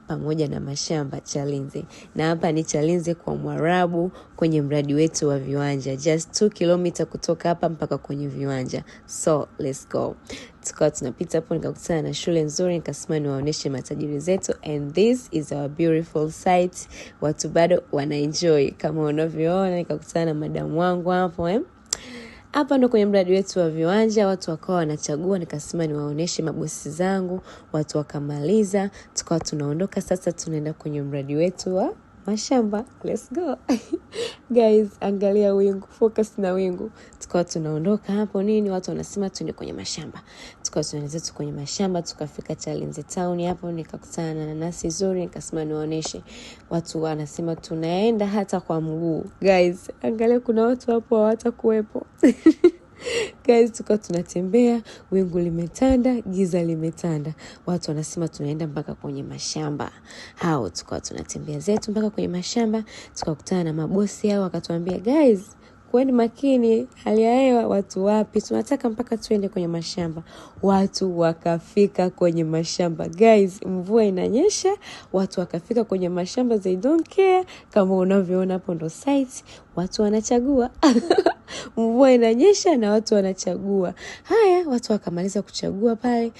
pamoja na mashamba Chalinze. Na hapa ni Chalinze kwa Mwarabu kwenye mradi wetu wa viwanja. Just 2 kilomita kutoka hapa mpaka kwenye viwanja. So, let's go. Tukawa tunapita hapo nikakutana na shule nzuri, nikasema niwaoneshe matajiri zetu, and this is our beautiful site. Watu bado wanaenjoy kama unavyoona. Nikakutana na madamu wangu hapo Hapa ndo kwenye mradi wetu wa viwanja, watu wakawa wanachagua, nikasema niwaoneshe mabosi zangu, watu wakamaliza, tukawa tunaondoka. Sasa tunaenda kwenye mradi wetu wa mashamba. Let's go. Guys, angalia wingu, focus na wingu. Tukawa tunaondoka hapo watu wanasema tuende kwenye mashamba. Tukawa tunaenda zetu kwenye mashamba, tukafika Chalinze town hapo, nikakutana na nanasi nzuri, nikasema niwaoneshe. Watu wanasema tunaenda hata kwa mguu. Guys, angalia kuna watu hapo hawatakuwepo. Guys, tukawa tunatembea, wingu limetanda, giza limetanda. Watu wanasema tunaenda mpaka kwenye mashamba. Hao tukawa tunatembea zetu mpaka kwenye mashamba, tukakutana na mabosi hao, wakatuambia guys, kuweni makini, hali ya hewa watu wapi, tunataka mpaka tuende kwenye mashamba. Watu wakafika kwenye mashamba. Guys, mvua inanyesha, watu wakafika kwenye mashamba, they don't care. Kama unavyoona hapo ndo site, watu wanachagua. Mvua inanyesha na watu wanachagua. Haya, watu wakamaliza kuchagua pale.